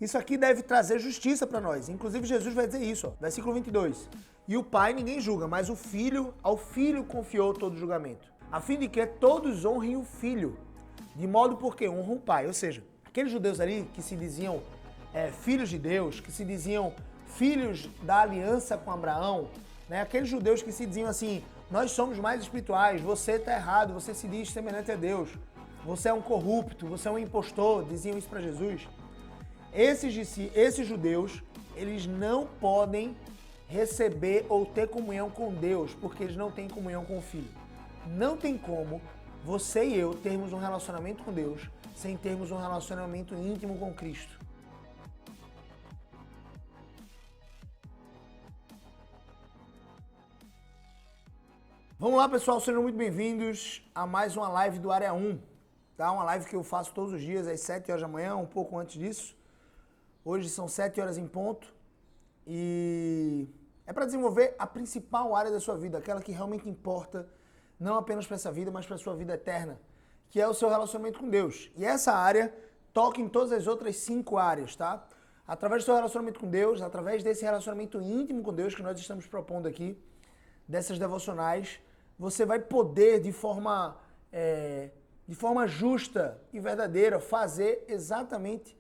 Isso aqui deve trazer justiça para nós. Inclusive Jesus vai dizer isso, versículo 22. E o Pai ninguém julga, mas ao Filho confiou todo o julgamento, a fim de que todos honrem o Filho, de modo porque honram o Pai. Ou seja, aqueles judeus ali que se diziam filhos de Deus, que se diziam filhos da aliança com Abraão, né? Aqueles judeus que se diziam assim, nós somos mais espirituais, você está errado, você se diz semelhante a Deus, você é um corrupto, você é um impostor, diziam isso para Jesus. Esses judeus, eles não podem receber ou ter comunhão com Deus, porque eles não têm comunhão com o Filho. Não tem como você e eu termos um relacionamento com Deus sem termos um relacionamento íntimo com Cristo. Vamos lá, pessoal, sejam muito bem-vindos a mais uma live do Área 1, tá? Uma live que eu faço todos os dias às 7 horas da manhã, um pouco antes disso. Hoje são 7 horas em ponto e é para desenvolver a principal área da sua vida, aquela que realmente importa, não apenas para essa vida, mas para a sua vida eterna, que é o seu relacionamento com Deus. E essa área toca em todas as outras 5 áreas, tá? Através do seu relacionamento com Deus, através desse relacionamento íntimo com Deus que nós estamos propondo aqui, dessas devocionais, você vai poder, de forma justa e verdadeira, fazer exatamente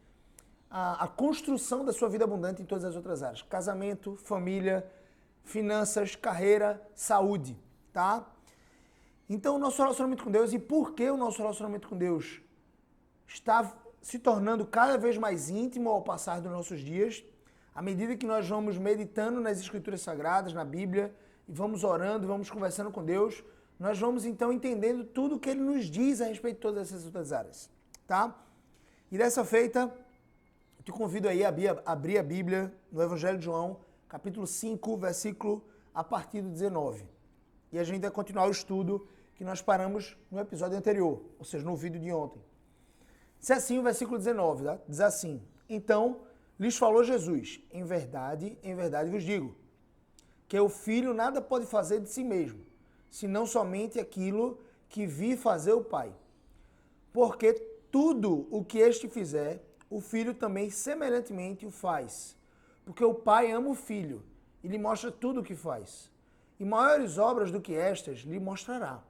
a construção da sua vida abundante em todas as outras áreas. Casamento, família, finanças, carreira, saúde, tá? Então, o nosso relacionamento com Deus, e por que o nosso relacionamento com Deus está se tornando cada vez mais íntimo ao passar dos nossos dias, à medida que nós vamos meditando nas Escrituras Sagradas, na Bíblia, e vamos orando, vamos conversando com Deus, nós vamos então entendendo tudo o que Ele nos diz a respeito de todas essas outras áreas, tá? E dessa feita, te convido aí a abrir a Bíblia no Evangelho de João, capítulo 5, versículo a partir do 19. E a gente vai continuar o estudo que nós paramos no episódio anterior, ou seja, no vídeo de ontem. Diz assim o versículo 19, tá? Diz assim, então lhes falou Jesus, em verdade vos digo, que o Filho nada pode fazer de si mesmo, senão somente aquilo que vi fazer o Pai. Porque tudo o que este fizer, o Filho também semelhantemente o faz. Porque o Pai ama o Filho e lhe mostra tudo o que faz. E maiores obras do que estas lhe mostrará,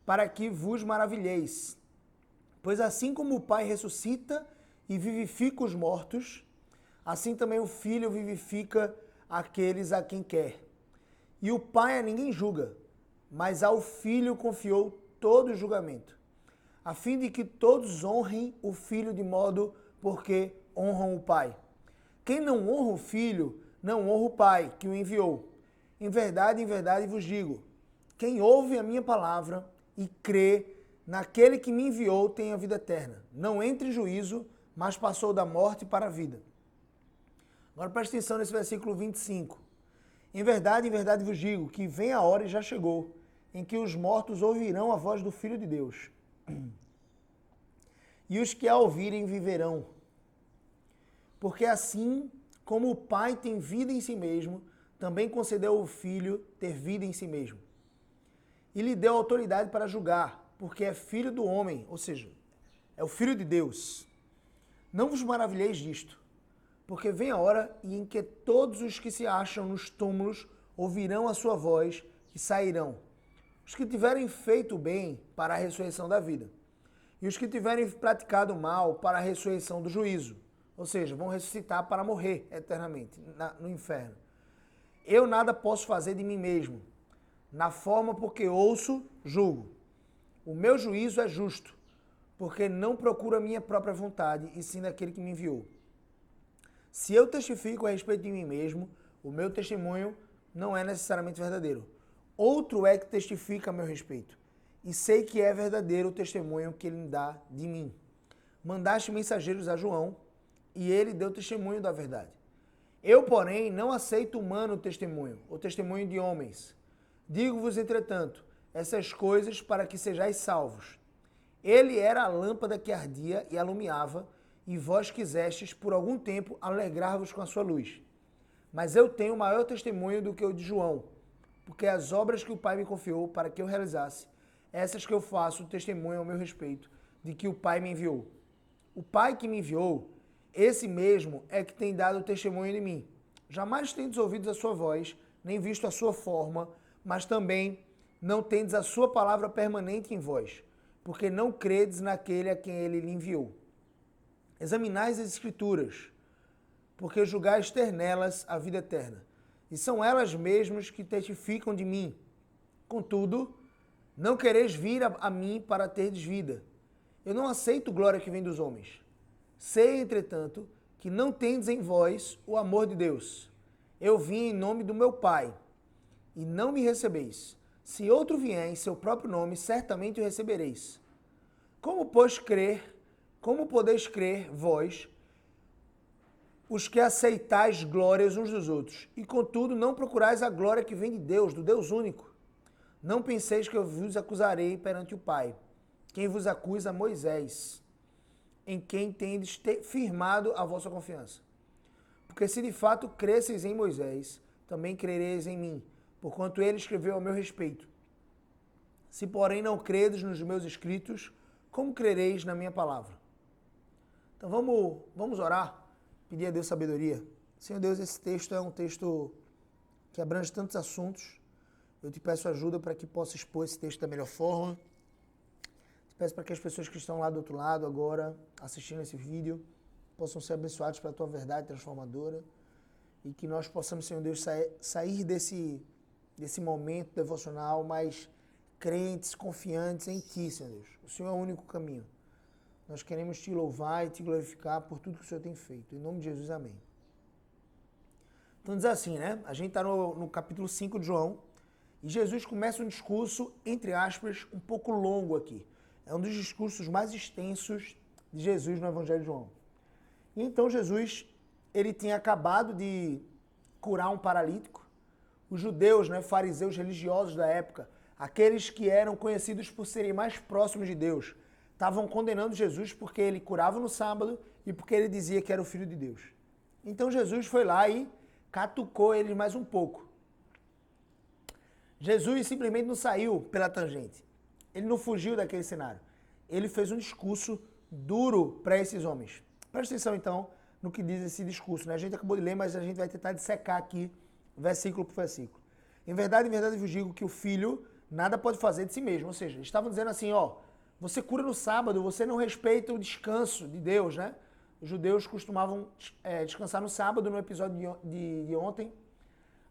para que vos maravilheis. Pois assim como o Pai ressuscita e vivifica os mortos, assim também o Filho vivifica aqueles a quem quer. E o Pai a ninguém julga, mas ao Filho confiou todo o julgamento, a fim de que todos honrem o Filho de modo porque honram o Pai. Quem não honra o Filho, não honra o Pai que o enviou. Em verdade vos digo, quem ouve a minha palavra e crê naquele que me enviou tem a vida eterna. Não entra em juízo, mas passou da morte para a vida. Agora preste atenção nesse versículo 25. Em verdade vos digo que vem a hora e já chegou, em que os mortos ouvirão a voz do Filho de Deus. E os que a ouvirem viverão. Porque assim como o Pai tem vida em si mesmo, também concedeu ao Filho ter vida em si mesmo. E lhe deu autoridade para julgar, porque é filho do homem, ou seja, é o Filho de Deus. Não vos maravilheis disto, porque vem a hora em que todos os que se acham nos túmulos ouvirão a sua voz e sairão. Os que tiverem feito o bem para a ressurreição da vida, e os que tiverem praticado o mal para a ressurreição do juízo, ou seja, vão ressuscitar para morrer eternamente no inferno. Eu nada posso fazer de mim mesmo, na forma porque ouço, julgo. O meu juízo é justo, porque não procuro a minha própria vontade, e sim daquele que me enviou. Se eu testifico a respeito de mim mesmo, o meu testemunho não é necessariamente verdadeiro. Outro é que testifica a meu respeito, e sei que é verdadeiro o testemunho que ele me dá de mim. Mandaste mensageiros a João, e ele deu testemunho da verdade. Eu, porém, não aceito humano testemunho, o testemunho de homens. Digo-vos, entretanto, essas coisas para que sejais salvos. Ele era a lâmpada que ardia e alumiava, e vós quisestes, por algum tempo, alegrar-vos com a sua luz. Mas eu tenho maior testemunho do que o de João, porque as obras que o Pai me confiou para que eu realizasse, essas que eu faço testemunho ao meu respeito, de que o Pai me enviou. O Pai que me enviou, esse mesmo é que tem dado testemunho de mim. Jamais tendes ouvido a sua voz, nem visto a sua forma, mas também não tendes a sua palavra permanente em vós, porque não credes naquele a quem ele lhe enviou. Examinais as Escrituras, porque julgais ter nelas a vida eterna, e são elas mesmas que testificam de mim. Contudo, não quereis vir a mim para terdes vida. Eu não aceito glória que vem dos homens. Sei, entretanto, que não tendes em vós o amor de Deus. Eu vim em nome do meu Pai, e não me recebeis. Se outro vier em seu próprio nome, certamente o recebereis. Como podeis crer, vós, os que aceitais glórias uns dos outros, e contudo não procurais a glória que vem de Deus, do Deus único? Não penseis que eu vos acusarei perante o Pai. Quem vos acusa? Moisés, em quem tendes firmado a vossa confiança. Porque se de fato cresceis em Moisés, também crereis em mim, porquanto ele escreveu a meu respeito. Se porém não credes nos meus escritos, como crereis na minha palavra? Então vamos orar, pedir a Deus sabedoria. Senhor Deus, esse texto é um texto que abrange tantos assuntos. Eu te peço ajuda para que possa expor esse texto da melhor forma. Te peço para que as pessoas que estão lá do outro lado agora, assistindo esse vídeo, possam ser abençoados pela tua verdade transformadora e que nós possamos, Senhor Deus, sair desse momento devocional mais crentes, confiantes em Ti, Senhor Deus. O Senhor é o único caminho. Nós queremos Te louvar e Te glorificar por tudo que o Senhor tem feito. Em nome de Jesus, amém. Então diz assim, né? A gente está no capítulo 5 de João e Jesus começa um discurso, entre aspas, um pouco longo aqui. É um dos discursos mais extensos de Jesus no Evangelho de João. E então Jesus, ele tinha acabado de curar um paralítico. Os judeus, né, fariseus religiosos da época, aqueles que eram conhecidos por serem mais próximos de Deus, estavam condenando Jesus porque ele curava no sábado e porque ele dizia que era o Filho de Deus. Então Jesus foi lá e catucou eles mais um pouco. Jesus simplesmente não saiu pela tangente. Ele não fugiu daquele cenário. Ele fez um discurso duro para esses homens. Presta atenção então no que diz esse discurso, né? A gente acabou de ler, mas a gente vai tentar dissecar aqui versículo por versículo. Em verdade eu vos digo que o Filho nada pode fazer de si mesmo. Ou seja, eles estavam dizendo assim, ó, você cura no sábado, você não respeita o descanso de Deus, né? Os judeus costumavam descansar no sábado. No episódio de ontem,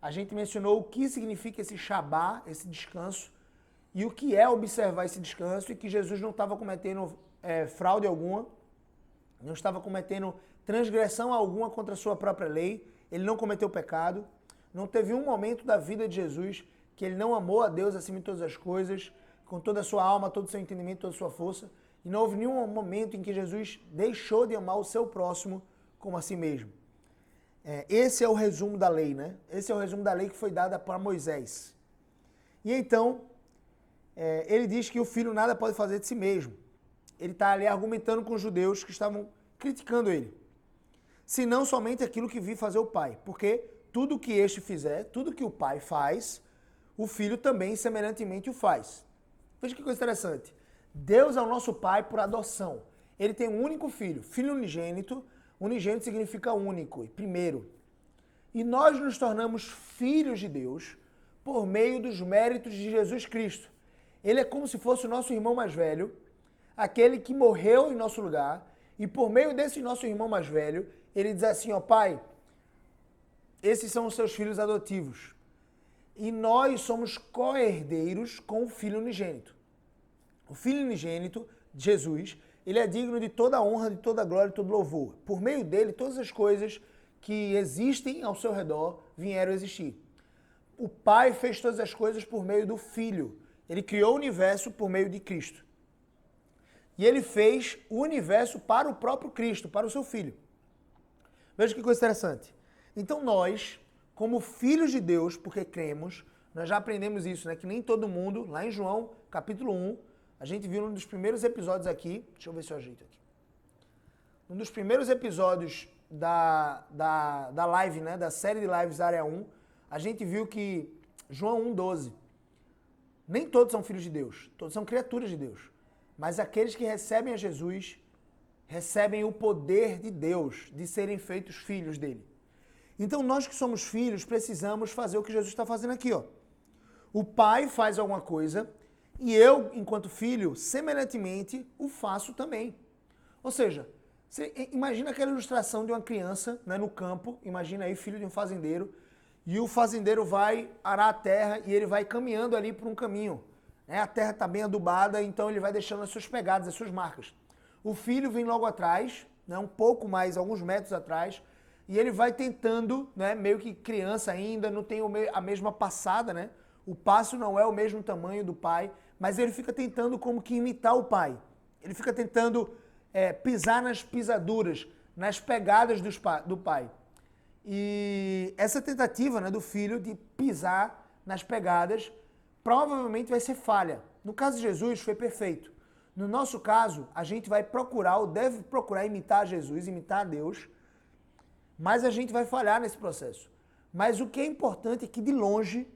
a gente mencionou o que significa esse Shabá, esse descanso, e o que é observar esse descanso, e que Jesus não estava cometendo fraude alguma, não estava cometendo transgressão alguma contra a sua própria lei, ele não cometeu pecado, não teve um momento da vida de Jesus que ele não amou a Deus acima de todas as coisas, com toda a sua alma, todo o seu entendimento, toda a sua força, e não houve nenhum momento em que Jesus deixou de amar o seu próximo como a si mesmo. Esse é o resumo da lei, né? Esse é o resumo da lei que foi dada para Moisés. E então, ele diz que o filho nada pode fazer de si mesmo. Ele está ali argumentando com os judeus que estavam criticando ele. Senão somente aquilo que vi fazer o pai. Porque tudo que este fizer, tudo que o pai faz, o filho também semelhantemente o faz. Veja que coisa interessante. Deus é o nosso pai por adoção. Ele tem um único filho, filho unigênito. Unigênito significa único e primeiro. E nós nos tornamos filhos de Deus por meio dos méritos de Jesus Cristo. Ele é como se fosse o nosso irmão mais velho, aquele que morreu em nosso lugar, e por meio desse nosso irmão mais velho, ele diz assim, ó, pai, esses são os seus filhos adotivos. E nós somos co-herdeiros com o Filho unigênito. O Filho unigênito, Jesus, ele é digno de toda a honra, de toda a glória e todo louvor. Por meio dele, todas as coisas que existem ao seu redor vieram a existir. O Pai fez todas as coisas por meio do Filho. Ele criou o universo por meio de Cristo. E ele fez o universo para o próprio Cristo, para o seu Filho. Veja que coisa interessante. Então nós, como filhos de Deus, porque cremos, nós já aprendemos isso, né? Que nem todo mundo, lá em João, capítulo 1, a gente viu num dos primeiros episódios aqui, deixa eu ver se eu ajeito aqui. Um dos primeiros episódios da live, né? Da série de lives Área 1, a gente viu que João 1,12, nem todos são filhos de Deus, todos são criaturas de Deus. Mas aqueles que recebem a Jesus recebem o poder de Deus, de serem feitos filhos dele. Então nós que somos filhos precisamos fazer o que Jesus está fazendo aqui, ó. O pai faz alguma coisa e eu, enquanto filho, semelhantemente, o faço também. Ou seja, você imagina aquela ilustração de uma criança, né, no campo, imagina aí filho de um fazendeiro, e o fazendeiro vai arar a terra e ele vai caminhando ali por um caminho. Né? A terra está bem adubada, então ele vai deixando as suas pegadas, as suas marcas. O filho vem logo atrás, né, um pouco mais, alguns metros atrás, e ele vai tentando, né, meio que criança ainda, não tem a mesma passada, né? O passo não é o mesmo tamanho do pai, mas ele fica tentando como que imitar o pai. Ele fica tentando pisar nas pisaduras, nas pegadas do pai. E essa tentativa, né, do filho de pisar nas pegadas provavelmente vai ser falha. No caso de Jesus foi perfeito. No nosso caso, a gente vai procurar ou deve procurar imitar Jesus, imitar a Deus, mas a gente vai falhar nesse processo. Mas o que é importante é que de longe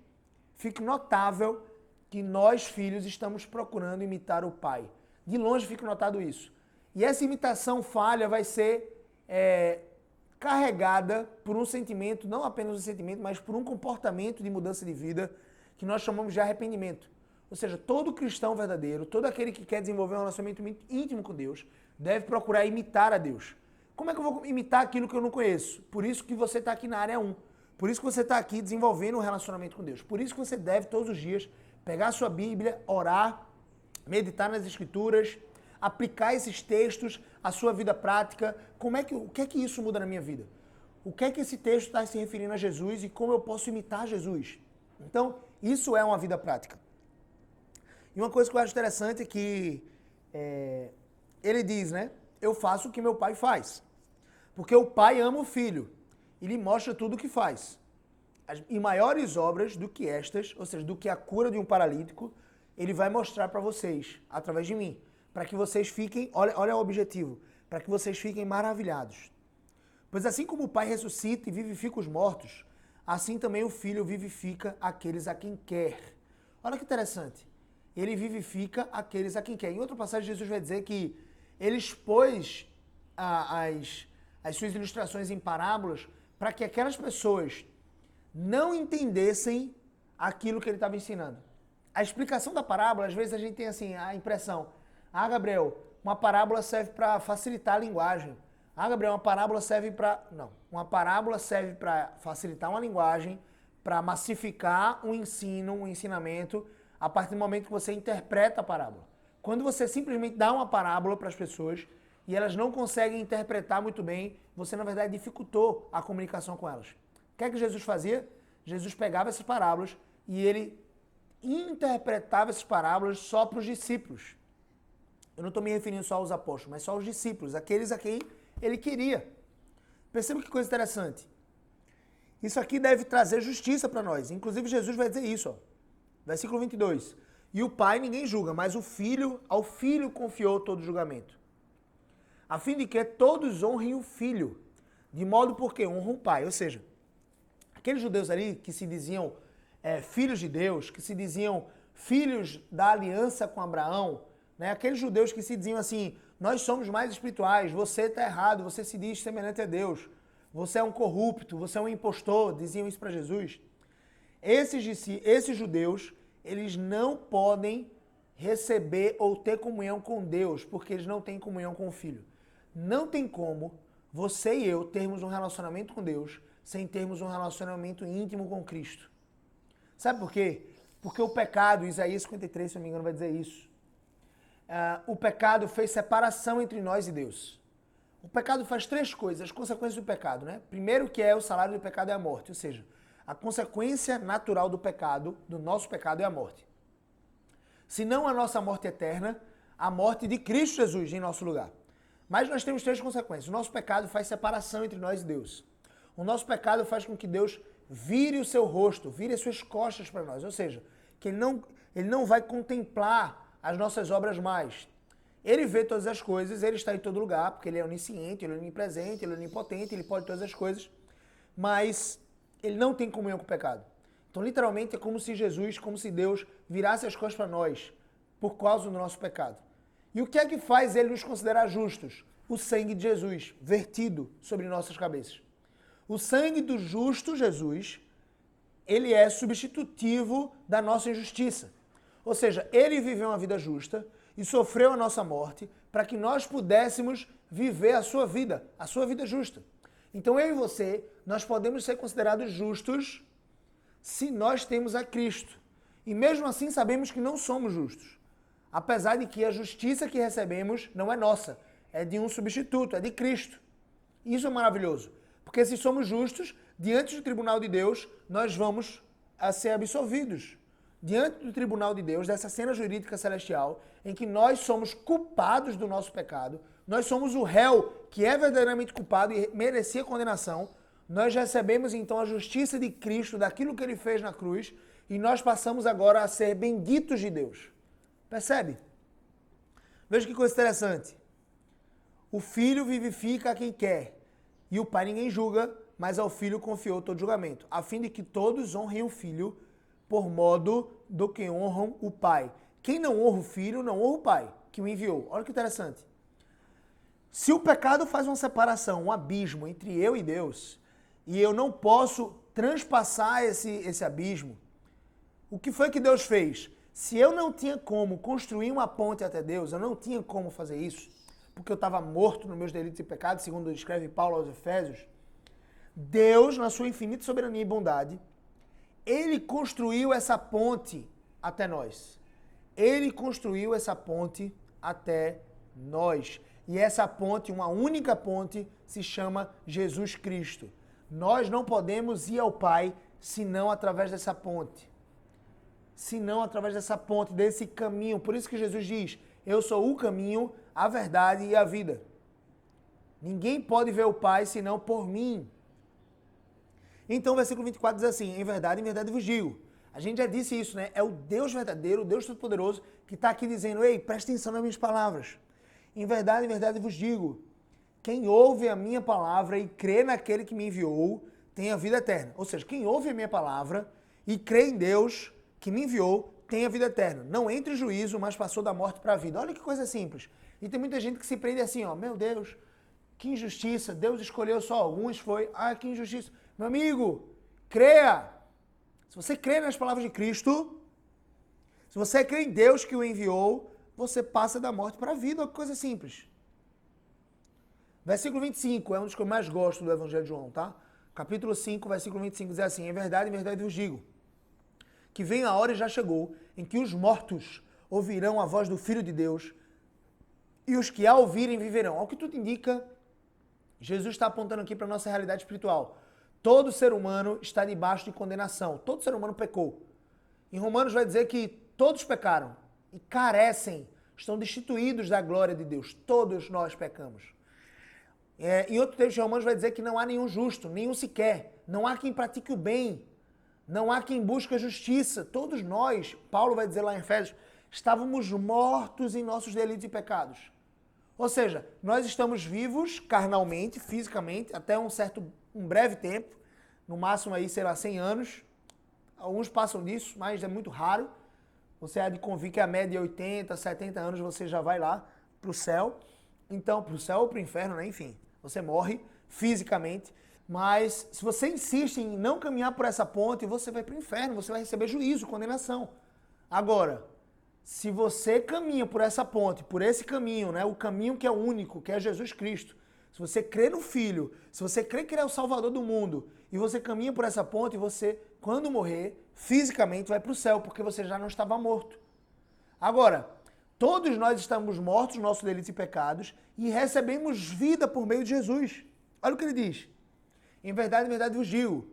fique notável que nós, filhos, estamos procurando imitar o pai. De longe fica notado isso. E essa imitação falha vai ser carregada por um sentimento, não apenas um sentimento, mas por um comportamento de mudança de vida que nós chamamos de arrependimento. Ou seja, todo cristão verdadeiro, todo aquele que quer desenvolver um relacionamento íntimo com Deus, deve procurar imitar a Deus. Como é que eu vou imitar aquilo que eu não conheço? Por isso que você está aqui na área 1. Por isso que você está aqui desenvolvendo um relacionamento com Deus. Por isso que você deve todos os dias pegar a sua Bíblia, orar, meditar nas Escrituras, aplicar esses textos à sua vida prática. O que é que isso muda na minha vida? O que é que esse texto está se referindo a Jesus e como eu posso imitar Jesus? Então, isso é uma vida prática. E uma coisa que eu acho interessante é que ele diz, né? Eu faço o que meu pai faz. Porque o pai ama o filho. E lhe mostra tudo o que faz. E maiores obras do que estas, ou seja, do que a cura de um paralítico, ele vai mostrar para vocês, através de mim. Para que vocês fiquem, olha o objetivo, para que vocês fiquem maravilhados. Pois assim como o pai ressuscita e vivifica os mortos, assim também o filho vivifica aqueles a quem quer. Olha que interessante. Ele vivifica aqueles a quem quer. Em outra passagem, Jesus vai dizer que ele expôs as suas ilustrações em parábolas para que aquelas pessoas não entendessem aquilo que ele estava ensinando. A explicação da parábola, às vezes a gente tem assim a impressão, Gabriel, uma parábola serve para facilitar a linguagem. Gabriel, uma parábola serve para... Não, uma parábola serve para facilitar uma linguagem, para massificar um ensino, um ensinamento, a partir do momento que você interpreta a parábola. Quando você simplesmente dá uma parábola para as pessoas e elas não conseguem interpretar muito bem, você, na verdade, dificultou a comunicação com elas. O que é que Jesus fazia? Jesus pegava essas parábolas e ele interpretava essas parábolas só para os discípulos. Eu não estou me referindo só aos apóstolos, mas só aos discípulos, aqueles a quem ele queria. Perceba que coisa interessante. Isso aqui deve trazer justiça para nós. Inclusive, Jesus vai dizer isso, ó. Versículo 22. E o pai ninguém julga, mas ao filho confiou todo o julgamento, a fim de que todos honrem o filho, de modo porque honram o pai. Ou seja, aqueles judeus ali que se diziam filhos de Deus, que se diziam filhos da aliança com Abraão, né? Aqueles judeus que se diziam assim, nós somos mais espirituais, você está errado, você se diz semelhante a Deus, você é um corrupto, você é um impostor, diziam isso para Jesus. Esses judeus, eles não podem receber ou ter comunhão com Deus, porque eles não têm comunhão com o Filho. Não tem como você e eu termos um relacionamento com Deus sem termos um relacionamento íntimo com Cristo. Sabe por quê? Porque o pecado, Isaías 53, se não me engano, vai dizer isso. O pecado fez separação entre nós e Deus. O pecado faz três coisas, as consequências do pecado, né? Primeiro que o salário do pecado é a morte, ou seja, a consequência natural do pecado, do nosso pecado, é a morte. Se não a nossa morte eterna, a morte de Cristo Jesus em nosso lugar. Mas nós temos três consequências. O nosso pecado faz separação entre nós e Deus. O nosso pecado faz com que Deus vire o seu rosto, vire as suas costas para nós. Ou seja, que ele não vai contemplar as nossas obras mais. Ele vê todas as coisas, ele está em todo lugar, porque ele é onisciente, ele é onipresente, ele é onipotente, ele pode todas as coisas, mas ele não tem comunhão com o pecado. Então, literalmente, é como se Jesus, como se Deus virasse as costas para nós por causa do nosso pecado. E o que é que faz ele nos considerar justos? o sangue de Jesus vertido sobre nossas cabeças. O sangue do justo Jesus, ele é substitutivo da nossa injustiça. Ou seja, ele viveu uma vida justa e sofreu a nossa morte para que nós pudéssemos viver a sua vida justa. Então eu e você, nós podemos ser considerados justos se nós temos a Cristo. E mesmo assim sabemos que não somos justos. Apesar de que a justiça que recebemos não é nossa, é de um substituto, é de Cristo. Isso é maravilhoso. Porque se somos justos, diante do tribunal de Deus, nós vamos a ser absolvidos. Diante do tribunal de Deus, dessa cena jurídica celestial, em que nós somos culpados do nosso pecado, nós somos o réu que é verdadeiramente culpado e merecia condenação, nós recebemos então a justiça de Cristo, daquilo que ele fez na cruz, e nós passamos agora a ser benditos de Deus. Percebe? Veja que coisa interessante. O filho vivifica a quem quer, e o pai ninguém julga, mas ao filho confiou todo julgamento, a fim de que todos honrem o filho por modo do que honram o pai. Quem não honra o filho, não honra o pai, que o enviou. Olha que interessante. Se o pecado faz uma separação, um abismo entre eu e Deus, e eu não posso transpassar esse abismo, o que foi que Deus fez? Se eu não tinha como construir uma ponte até Deus, eu não tinha como fazer isso, porque eu estava morto nos meus delitos e pecados, segundo escreve Paulo aos Efésios, Deus, na sua infinita soberania e bondade, ele construiu essa ponte até nós. Ele construiu essa ponte até nós. E essa ponte, uma única ponte, se chama Jesus Cristo. Nós não podemos ir ao Pai senão através dessa ponte. Senão através dessa ponte, desse caminho. Por isso que Jesus diz, eu sou o caminho, a verdade e a vida. Ninguém pode ver o Pai senão por mim. Então o versículo 24 diz assim, em verdade vos digo. A gente já disse isso, né? É o Deus verdadeiro, o Deus Todo-Poderoso, que está aqui dizendo, ei, presta atenção nas minhas palavras. Em verdade vos digo, quem ouve a minha palavra e crê naquele que me enviou, tem a vida eterna. Ou seja, quem ouve a minha palavra e crê em Deus que me enviou, tem a vida eterna. Não entre em juízo, mas passou da morte para a vida. Olha que coisa simples. E tem muita gente que se prende assim, ó, meu Deus, que injustiça, Deus escolheu só alguns, que injustiça. Meu amigo, creia. Se você crê nas palavras de Cristo, se você crê em Deus que o enviou, você passa da morte para a vida, uma coisa simples. Versículo 25 é um dos que eu mais gosto do Evangelho de João, tá? Capítulo 5, versículo 25 diz assim, em verdade vos digo, que vem a hora e já chegou, em que os mortos ouvirão a voz do Filho de Deus, e os que a ouvirem viverão. Ao que tudo indica, Jesus está apontando aqui para a nossa realidade espiritual. Todo ser humano está debaixo de condenação. Todo ser humano pecou. Em Romanos vai dizer que todos pecaram e carecem, estão destituídos da glória de Deus. Todos nós pecamos. Em outro texto de Romanos vai dizer que não há nenhum justo, nenhum sequer. Não há quem pratique o bem. Não há quem busque a justiça. Todos nós, Paulo vai dizer lá em Efésios, estávamos mortos em nossos delitos e pecados. Ou seja, nós estamos vivos carnalmente, fisicamente, até um breve tempo, no máximo aí, 100 anos. Alguns passam disso, mas é muito raro. Você há de convir que a média é 80, 70 anos, você já vai lá para o céu. Então, para o céu ou para o inferno, né? Enfim, você morre fisicamente. Mas se você insiste em não caminhar por essa ponte, você vai para o inferno, você vai receber juízo, condenação. Agora, se você caminha por essa ponte, por esse caminho, né? O caminho que é único, que é Jesus Cristo, se você crê no Filho, se você crê que Ele é o Salvador do mundo, e você caminha por essa ponte, você, quando morrer, fisicamente vai para o céu, porque você já não estava morto. Agora, todos nós estamos mortos nos nossos delitos e pecados, e recebemos vida por meio de Jesus. Olha o que ele diz. Em verdade vos digo,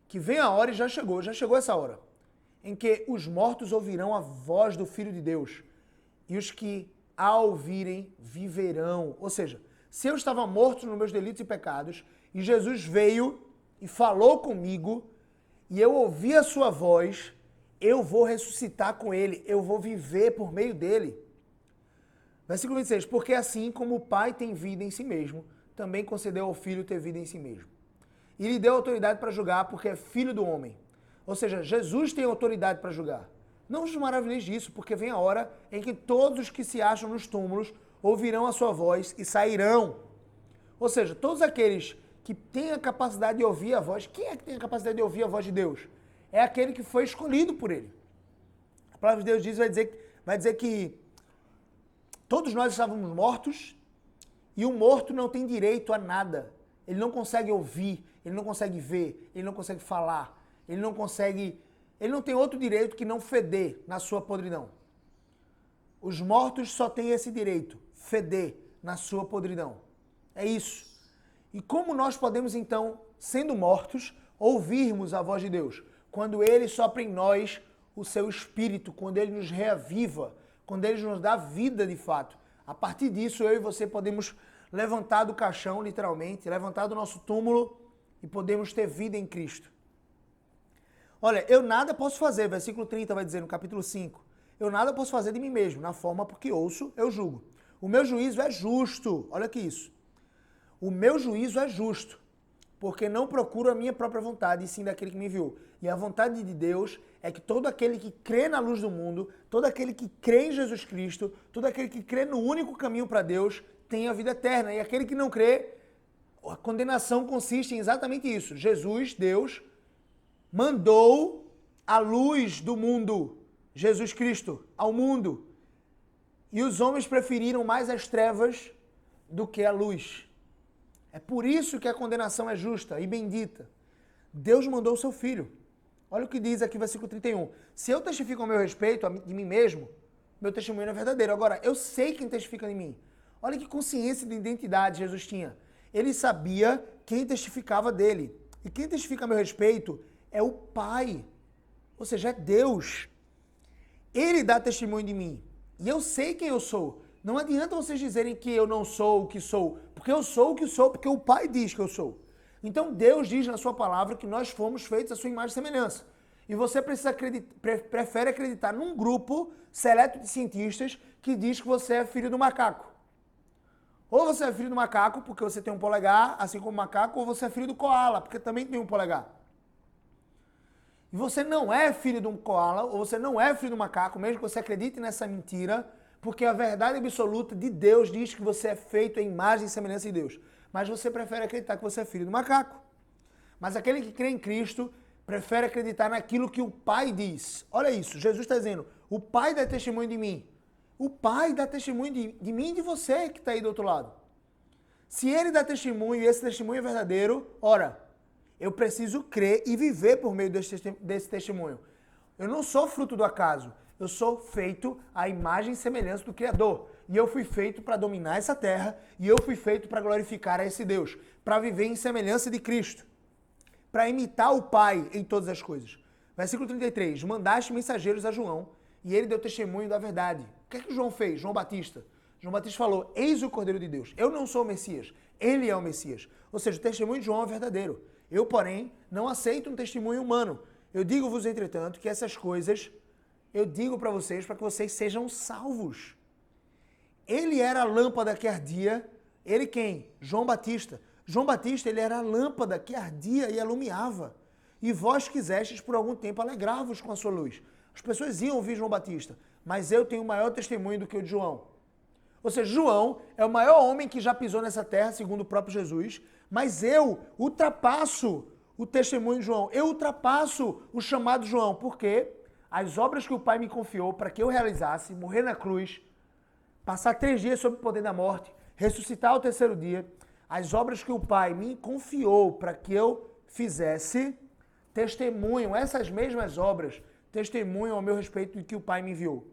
que vem a hora e já chegou essa hora, em que os mortos ouvirão a voz do Filho de Deus, e os que a ouvirem viverão. Ou seja, se eu estava morto nos meus delitos e pecados, e Jesus veio e falou comigo, e eu ouvi a sua voz, eu vou ressuscitar com ele, eu vou viver por meio dele. Versículo 26, porque assim como o Pai tem vida em si mesmo, também concedeu ao Filho ter vida em si mesmo. E lhe deu autoridade para julgar, porque é filho do homem. Ou seja, Jesus tem autoridade para julgar. Não vos maravilheis disso, porque vem a hora em que todos os que se acham nos túmulos ouvirão a sua voz e sairão. Ou seja, todos aqueles que têm a capacidade de ouvir a voz, quem é que tem a capacidade de ouvir a voz de Deus? É aquele que foi escolhido por ele. A palavra de Deus diz, vai dizer que todos nós estávamos mortos e o morto não tem direito a nada. Ele não consegue ouvir, ele não consegue ver, ele não consegue falar, ele não tem outro direito que não feder na sua podridão. Os mortos só têm esse direito, feder na sua podridão. É isso. E como nós podemos então, sendo mortos, ouvirmos a voz de Deus? Quando Ele sopra em nós o seu Espírito, quando Ele nos reaviva, quando Ele nos dá vida de fato. A partir disso, eu e você podemos levantar do caixão, literalmente, levantar do nosso túmulo e podemos ter vida em Cristo. Olha, eu nada posso fazer, versículo 30 vai dizer no capítulo 5, eu nada posso fazer de mim mesmo, na forma porque ouço, eu julgo. O meu juízo é justo, olha aqui isso. O meu juízo é justo, porque não procuro a minha própria vontade, e sim daquele que me enviou. E a vontade de Deus é que todo aquele que crê na luz do mundo, todo aquele que crê em Jesus Cristo, todo aquele que crê no único caminho para Deus, tenha a vida eterna. E aquele que não crê, a condenação consiste em exatamente isso. Jesus, Deus, mandou a luz do mundo, Jesus Cristo, ao mundo. E os homens preferiram mais as trevas do que a luz. É por isso que a condenação é justa e bendita. Deus mandou o seu Filho. Olha o que diz aqui, versículo 31. Se eu testifico ao meu respeito, de mim mesmo, meu testemunho não é verdadeiro. Agora, eu sei quem testifica em mim. Olha que consciência de identidade Jesus tinha. Ele sabia quem testificava dele. E quem testifica a meu respeito é o Pai. Ou seja, é Deus. Ele dá testemunho de mim. E eu sei quem eu sou. Não adianta vocês dizerem que eu não sou o que sou, porque eu sou o que sou, porque o Pai diz que eu sou. Então Deus diz na sua palavra que nós fomos feitos à sua imagem e semelhança. E você prefere acreditar num grupo seleto de cientistas que diz que você é filho do macaco. Ou você é filho do macaco porque você tem um polegar, assim como o macaco, ou você é filho do koala, porque também tem um polegar. E você não é filho de um koala, ou você não é filho do macaco, mesmo que você acredite nessa mentira, porque a verdade absoluta de Deus diz que você é feito em imagem e semelhança de Deus. Mas você prefere acreditar que você é filho do macaco. Mas aquele que crê em Cristo prefere acreditar naquilo que o Pai diz. Olha isso, Jesus está dizendo, o Pai dá testemunho de mim. O Pai dá testemunho de mim e de você que está aí do outro lado. Se Ele dá testemunho e esse testemunho é verdadeiro, ora, eu preciso crer e viver por meio desse testemunho. Eu não sou fruto do acaso. Eu sou feito à imagem e semelhança do Criador. E eu fui feito para dominar essa terra. E eu fui feito para glorificar a esse Deus. Para viver em semelhança de Cristo. Para imitar o Pai em todas as coisas. Versículo 33. Mandaste mensageiros a João. E ele deu testemunho da verdade. O que é que João fez? João Batista. João Batista falou, eis o Cordeiro de Deus. Eu não sou o Messias. Ele é o Messias. Ou seja, o testemunho de João é verdadeiro. Eu, porém, não aceito um testemunho humano. Eu digo-vos, entretanto, que essas coisas... eu digo para vocês, para que vocês sejam salvos. Ele era a lâmpada que ardia. Ele quem? João Batista. João Batista, ele era a lâmpada que ardia e alumiava. E vós quisestes por algum tempo alegrar-vos com a sua luz. As pessoas iam ouvir João Batista, mas eu tenho maior testemunho do que o de João. Ou seja, João é o maior homem que já pisou nessa terra, segundo o próprio Jesus, mas eu ultrapasso o testemunho de João. Eu ultrapasso o chamado de João. Por quê? As obras que o Pai me confiou para que eu realizasse, morrer na cruz, passar 3 dias sob o poder da morte, ressuscitar ao 3º dia, as obras que o Pai me confiou para que eu fizesse, testemunham, essas mesmas obras, testemunham ao meu respeito de que o Pai me enviou.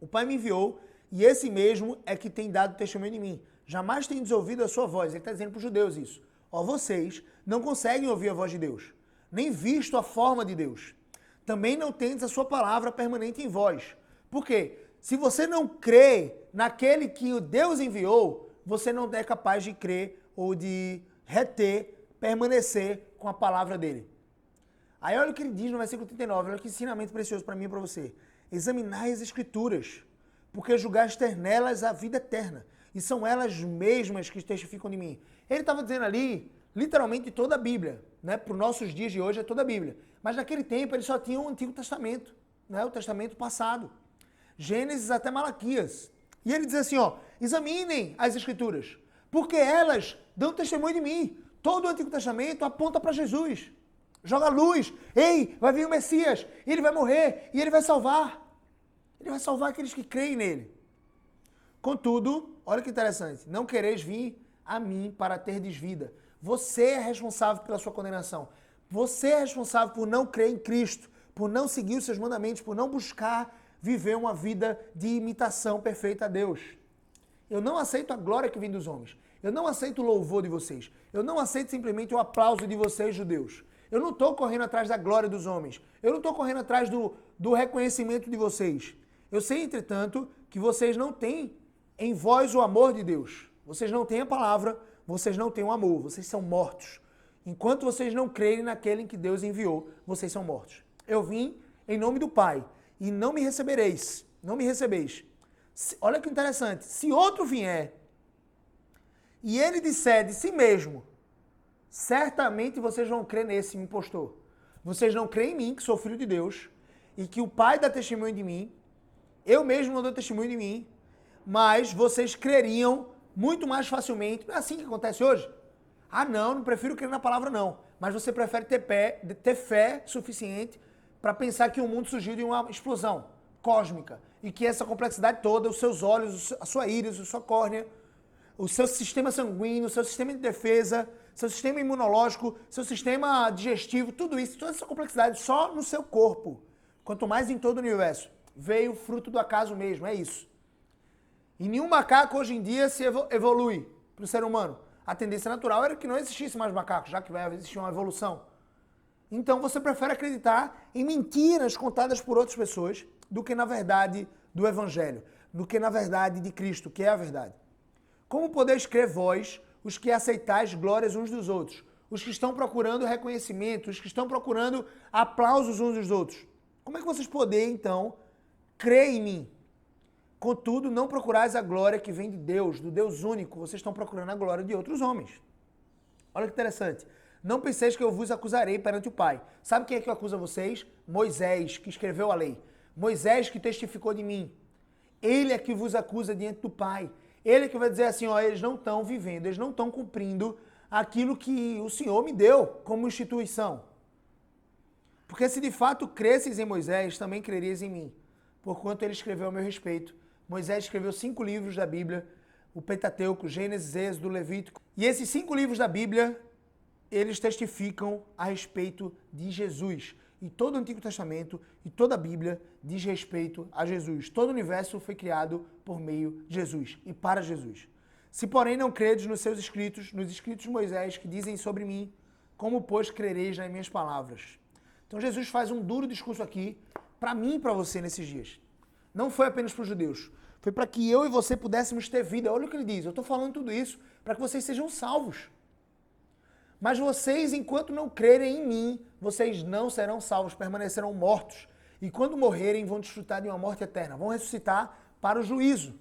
O Pai me enviou e esse mesmo é que tem dado testemunho de mim. Jamais tendes ouvido a sua voz. Ele está dizendo para os judeus isso. Ó, vocês não conseguem ouvir a voz de Deus, nem visto a forma de Deus. Também não tendes a sua palavra permanente em vós. Por quê? Se você não crê naquele que o Deus enviou, você não é capaz de crer ou de reter, permanecer com a palavra dele. Aí olha o que ele diz no versículo 39, olha que ensinamento precioso para mim e para você. Examinai as Escrituras, porque julgastes nelas a vida eterna, e são elas mesmas que testificam de mim. Ele estava dizendo ali, literalmente toda a Bíblia, né? Para os nossos dias de hoje é toda a Bíblia. Mas naquele tempo eles só tinham o Antigo Testamento, né? O Testamento passado. Gênesis até Malaquias. E ele diz assim, ó, examinem as Escrituras, porque elas dão testemunho de mim. Todo o Antigo Testamento aponta para Jesus. Joga luz. Ei, vai vir o Messias, ele vai morrer e ele vai salvar. Ele vai salvar aqueles que creem nele. Contudo, olha que interessante, não quereis vir a mim para terdes vida. Você é responsável pela sua condenação. Você é responsável por não crer em Cristo, por não seguir os seus mandamentos, por não buscar viver uma vida de imitação perfeita a Deus. Eu não aceito a glória que vem dos homens. Eu não aceito o louvor de vocês. Eu não aceito simplesmente o aplauso de vocês, judeus. Eu não estou correndo atrás da glória dos homens. Eu não estou correndo atrás do reconhecimento de vocês. Eu sei, entretanto, que vocês não têm em vós o amor de Deus. Vocês não têm a palavra, vocês não têm o amor. Vocês são mortos. Enquanto vocês não crerem naquele em que Deus enviou, vocês são mortos. Eu vim em nome do Pai e não me recebereis. Não me recebeis. Olha que interessante. Se outro vier e ele disser de si mesmo, certamente vocês vão crer nesse impostor. Vocês não creem em mim, que sou filho de Deus, e que o Pai dá testemunho de mim, eu mesmo não dou testemunho de mim, mas vocês creriam muito mais facilmente. Não é assim que acontece hoje? Ah, não prefiro crer na palavra não. Mas você prefere ter fé suficiente para pensar que o mundo surgiu de uma explosão cósmica e que essa complexidade toda, os seus olhos, a sua íris, a sua córnea, o seu sistema sanguíneo, o seu sistema de defesa, seu sistema imunológico, seu sistema digestivo, tudo isso, toda essa complexidade só no seu corpo, quanto mais em todo o universo, veio fruto do acaso mesmo, é isso. E nenhum macaco hoje em dia se evolui para o ser humano. A tendência natural era que não existisse mais macacos, já que vai existir uma evolução. Então você prefere acreditar em mentiras contadas por outras pessoas do que na verdade do Evangelho, do que na verdade de Cristo, que é a verdade. Como podeis crer vós, os que aceitais glórias uns dos outros, os que estão procurando reconhecimento, os que estão procurando aplausos uns dos outros? Como é que vocês podem, então, crer em mim? Contudo, não procurais a glória que vem de Deus, do Deus único, vocês estão procurando a glória de outros homens. Olha que interessante. Não penseis que eu vos acusarei perante o Pai. Sabe quem é que acusa vocês? Moisés, que escreveu a lei. Moisés que testificou de mim. Ele é que vos acusa diante do Pai. Ele é que vai dizer assim, ó, eles não estão vivendo, eles não estão cumprindo aquilo que o Senhor me deu como instituição. Porque se de fato cresceis em Moisés, também crereis em mim, porquanto ele escreveu a meu respeito. Moisés escreveu 5 livros da Bíblia, o Pentateuco, Gênesis, Êxodo, Levítico. E esses 5 livros da Bíblia, eles testificam a respeito de Jesus. E todo o Antigo Testamento e toda a Bíblia diz respeito a Jesus. Todo o universo foi criado por meio de Jesus e para Jesus. Se, porém, não credes nos seus escritos, nos escritos de Moisés que dizem sobre mim, como, pois, crereis nas minhas palavras? Então, Jesus faz um duro discurso aqui para mim e para você nesses dias. Não foi apenas para os judeus. Foi para que eu e você pudéssemos ter vida. Olha o que ele diz. Eu estou falando tudo isso para que vocês sejam salvos. Mas vocês, enquanto não crerem em mim, vocês não serão salvos, permanecerão mortos. E quando morrerem, vão desfrutar de uma morte eterna. Vão ressuscitar para o juízo.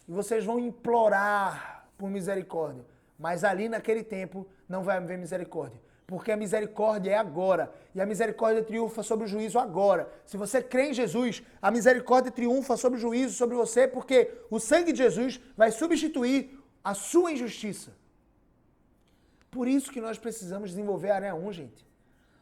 E vocês vão implorar por misericórdia. Mas ali, naquele tempo, não vai haver misericórdia. Porque a misericórdia é agora. E a misericórdia triunfa sobre o juízo agora. Se você crê em Jesus, a misericórdia triunfa sobre o juízo sobre você, porque o sangue de Jesus vai substituir a sua injustiça. Por isso que nós precisamos desenvolver a área 1, gente.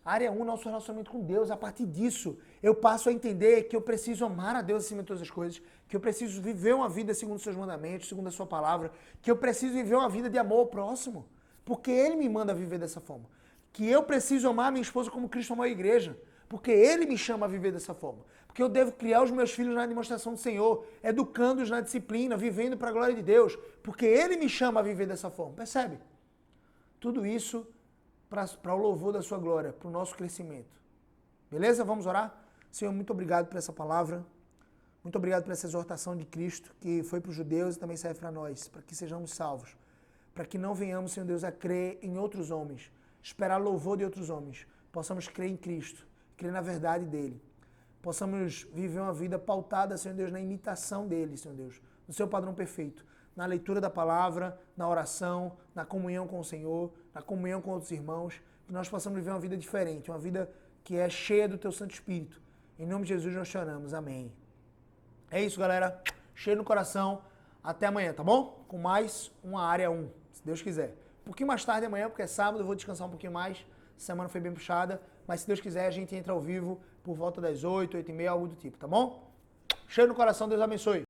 A área 1, nosso relacionamento com Deus. A partir disso, eu passo a entender que eu preciso amar a Deus acima de todas as coisas, que eu preciso viver uma vida segundo os seus mandamentos, segundo a sua palavra, que eu preciso viver uma vida de amor ao próximo, porque Ele me manda viver dessa forma. Que eu preciso amar a minha esposa como Cristo amou a igreja, porque Ele me chama a viver dessa forma. Porque eu devo criar os meus filhos na demonstração do Senhor, educando-os na disciplina, vivendo para a glória de Deus, porque Ele me chama a viver dessa forma. Percebe? Tudo isso para o louvor da sua glória, para o nosso crescimento. Beleza? Vamos orar? Senhor, muito obrigado por essa palavra. Muito obrigado por essa exortação de Cristo, que foi para os judeus e também serve para nós, para que sejamos salvos. Para que não venhamos, Senhor Deus, a crer em outros homens, esperar louvor de outros homens. Possamos crer em Cristo, crer na verdade dEle. Possamos viver uma vida pautada, Senhor Deus, na imitação dEle, Senhor Deus, no seu padrão perfeito. Na leitura da palavra, na oração, na comunhão com o Senhor, na comunhão com outros irmãos, que nós possamos viver uma vida diferente, uma vida que é cheia do Teu Santo Espírito. Em nome de Jesus nós choramos. Amém. É isso, galera. Cheio no coração. Até amanhã, tá bom? Com mais uma área 1, se Deus quiser. Um pouquinho mais tarde amanhã, porque é sábado, eu vou descansar um pouquinho mais. Semana foi bem puxada, mas se Deus quiser a gente entra ao vivo por volta das 8, 8h30, algo do tipo, tá bom? Cheiro no coração, Deus abençoe.